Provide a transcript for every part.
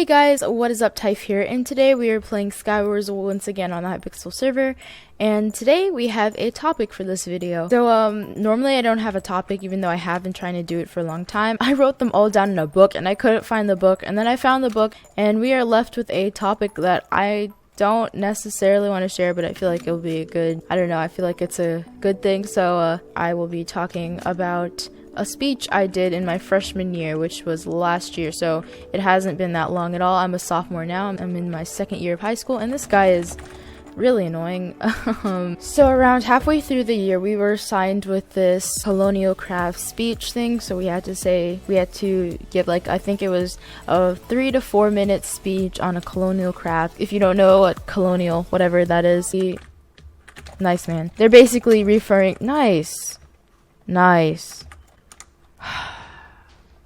Hey guys, what is up, Type here, and today we are playing Skywars once again on the Hypixel server, and today we have a topic for this video. So normally I don't have a topic, even though I have been trying to do it for a long time. I wrote them all down in a book and I couldn't find the book, and then I found the book, and we are left with a topic that I don't necessarily want to share, but I feel like it'll be a good, I don't know, I feel like it's a good thing. So I will be talking about a speech I did in my freshman year, which was last year, so it hasn't been that long at all. I'm a sophomore now. I'm in my second year of high school, and this guy is really annoying. So around halfway through the year, we were assigned with this Colonial Craft speech thing, so we had to give, like, I think it was a 3 to 4 minute speech on a Colonial Craft. If you don't know what colonial, whatever that is, nice man. They're basically referring, nice.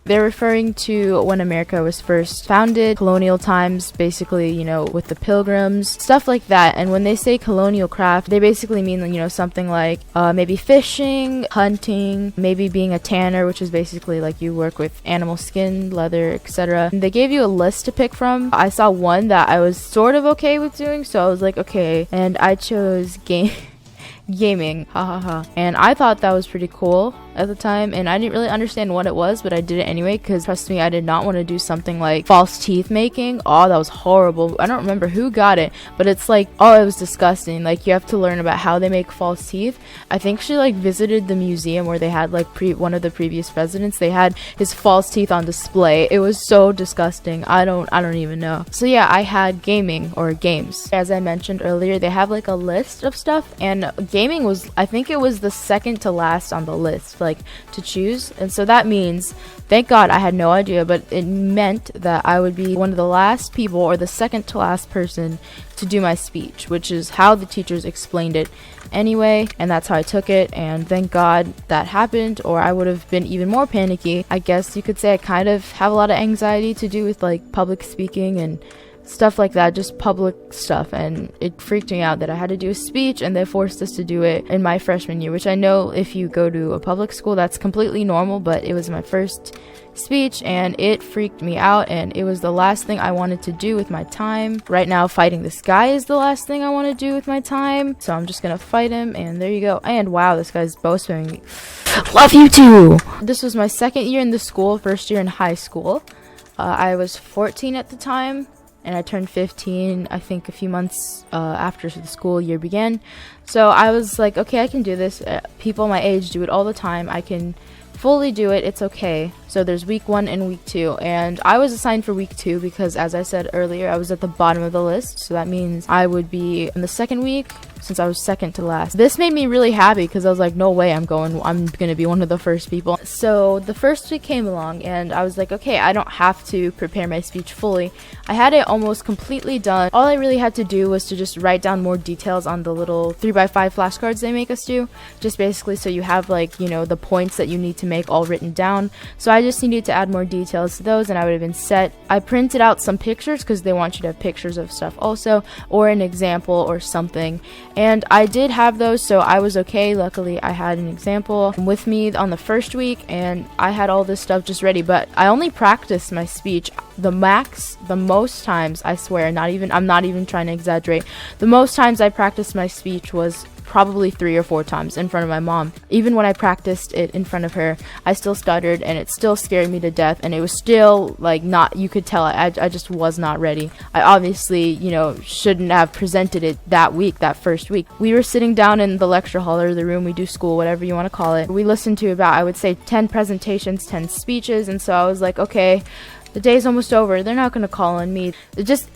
They're referring to when America was first founded, colonial times, basically, you know, with the pilgrims, stuff like that. And when they say colonial craft, they basically mean, you know, something like maybe fishing, hunting, maybe being a tanner, which is basically like you work with animal skin, leather, etc. They gave you a list to pick from. I saw one that I was sort of okay with doing, so I was like, okay, and I chose gaming, and I thought that was pretty cool at the time, and I didn't really understand what it was, but I did it anyway, because trust me, I did not want to do something like false teeth making. Oh, that was horrible. I don't remember who got it, but it's like, oh, it was disgusting. Like, you have to learn about how they make false teeth. I think she like visited the museum where they had like one of the previous presidents, they had his false teeth on display. It was so disgusting. I don't even know. So yeah, I had gaming, or games. As I mentioned earlier, they have like a list of stuff, and gaming was, I think it was the second to last on the list, like, to choose. And so that means, thank God I had no idea, but it meant that I would be one of the last people, or the second to last person, to do my speech, which is how the teachers explained it anyway, and that's how I took it. And thank God that happened, or I would have been even more panicky. I guess you could say I kind of have a lot of anxiety to do with like public speaking and stuff like that, just public stuff, and it freaked me out that I had to do a speech, and they forced us to do it in my freshman year, which I know if you go to a public school that's completely normal, but it was my first speech and it freaked me out, and it was the last thing I wanted to do with my time. Right now, fighting this guy is the last thing I want to do with my time, so I'm just gonna fight him, and there you go. And wow, this guy's bow spamming me. Love you too! This was my second year in the school, first year in high school. I was 14 at the time, and I turned 15, I think, a few months after the school year began. So I was like, okay, I can do this. People my age do it all the time. I can fully do it. It's okay. So there's week 1 and week 2, and I was assigned for week 2 because, as I said earlier, I was at the bottom of the list. So that means I would be in the second week, since I was second to last. This made me really happy because I was like, no way, I'm gonna be one of the first people. So the first week came along, and I was like, okay, I don't have to prepare my speech fully. I had it almost completely done. All I really had to do was to just write down more details on the little 3x5 flashcards they make us do, just basically so you have, like, you know, the points that you need to make all written down. So I just needed to add more details to those, and I would have been set. I printed out some pictures because they want you to have pictures of stuff also, or an example or something. And I did have those, so I was okay. Luckily, I had an example with me on the first week, and I had all this stuff just ready. But I only practiced my speech the most times, I swear, I'm not even trying to exaggerate. The most times I practiced my speech was probably 3 or 4 times in front of my mom. Even when I practiced it in front of her, I still stuttered, and it still scared me to death, and it was still like not, you could tell I just was not ready. I obviously, you know, shouldn't have presented it that week, that first week. We were sitting down in the lecture hall, or the room we do school, whatever you want to call it. We listened to about, I would say, 10 presentations, 10 speeches, and so I was like, okay, the day's almost over. They're not going to call on me.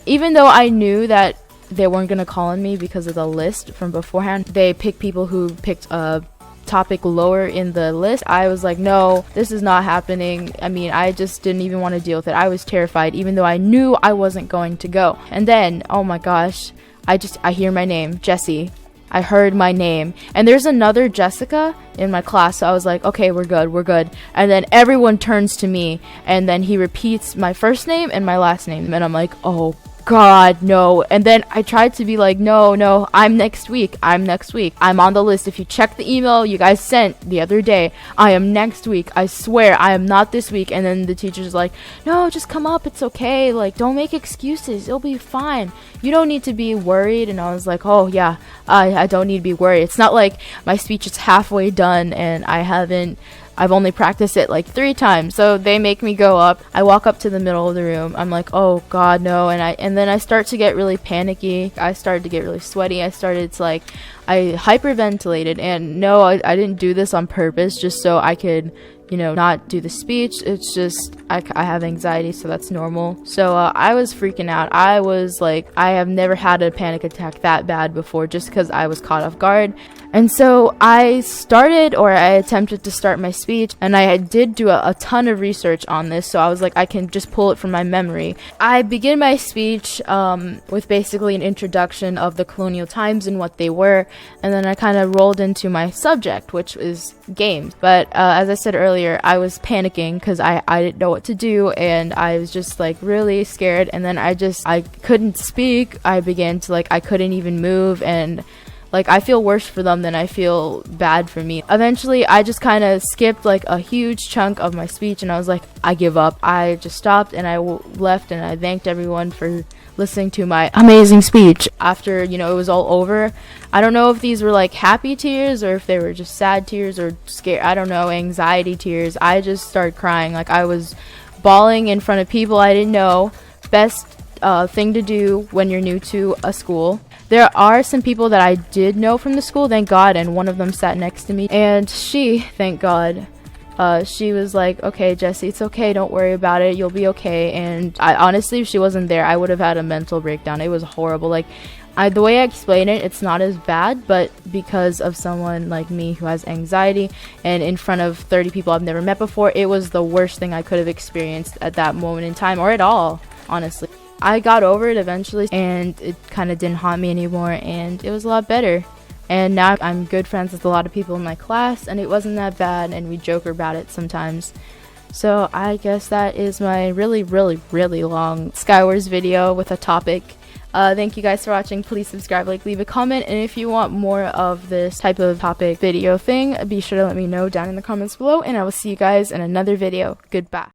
Even though I knew that they weren't going to call on me because of the list from beforehand, they picked people who picked a topic lower in the list. I was like, no, this is not happening. I mean, I just didn't even want to deal with it. I was terrified, even though I knew I wasn't going to go. And then, oh my gosh, I hear my name, Jessie. I heard my name, and there's another Jessica in my class, so I was like, okay, we're good. And then everyone turns to me, and then he repeats my first name and my last name, and I'm like, oh God, no. And then I tried to be like, no, I'm next week. I'm on the list. If you check the email you guys sent the other day, I am next week. I swear I am not this week. And then the teacher's like, no, just come up. It's okay. Like, don't make excuses. It'll be fine. You don't need to be worried. And I was like, oh yeah, I don't need to be worried. It's not like my speech is halfway done and I've only practiced it like 3 times. So they make me go up. I walk up to the middle of the room. I'm like, oh God, no. And then I start to get really panicky. I started to get really sweaty. I hyperventilated. And no, I didn't do this on purpose just so I could, not do the speech. It's just I have anxiety, so that's normal. So I was freaking out. I was like, I have never had a panic attack that bad before, just because I was caught off guard. And so I attempted to start my speech, and I did do a ton of research on this, so I was like, I can just pull it from my memory. I begin my speech with basically an introduction of the colonial times and what they were, and then I kind of rolled into my subject, which is games. But as I said earlier, I was panicking because I didn't know what to do, and I was just like really scared, and then I couldn't speak. I began to I couldn't even move, and I feel worse for them than I feel bad for me. Eventually, I just kind of skipped a huge chunk of my speech, and I was like, I give up. I just stopped, and I left, and I thanked everyone for listening to my amazing speech. After, it was all over, I don't know if these were happy tears or if they were just sad tears or scared, I don't know, anxiety tears. I just started crying. I was bawling in front of people I didn't know. Best thing to do when you're new to a school. There are some people that I did know from the school, thank God, and one of them sat next to me, and she, thank God, she was like, okay, Jessie, it's okay, don't worry about it, you'll be okay. And honestly, if she wasn't there, I would have had a mental breakdown. It was horrible. The way I explain it, it's not as bad, but because of someone like me who has anxiety and in front of 30 people I've never met before, it was the worst thing I could have experienced at that moment in time, or at all, honestly. I got over it eventually, and it kind of didn't haunt me anymore, and it was a lot better. And now I'm good friends with a lot of people in my class, and it wasn't that bad, and we joke about it sometimes. So I guess that is my really, really, really long Skywars video with a topic. Thank you guys for watching. Please subscribe, leave a comment, and if you want more of this type of topic video thing, be sure to let me know down in the comments below, and I will see you guys in another video. Goodbye.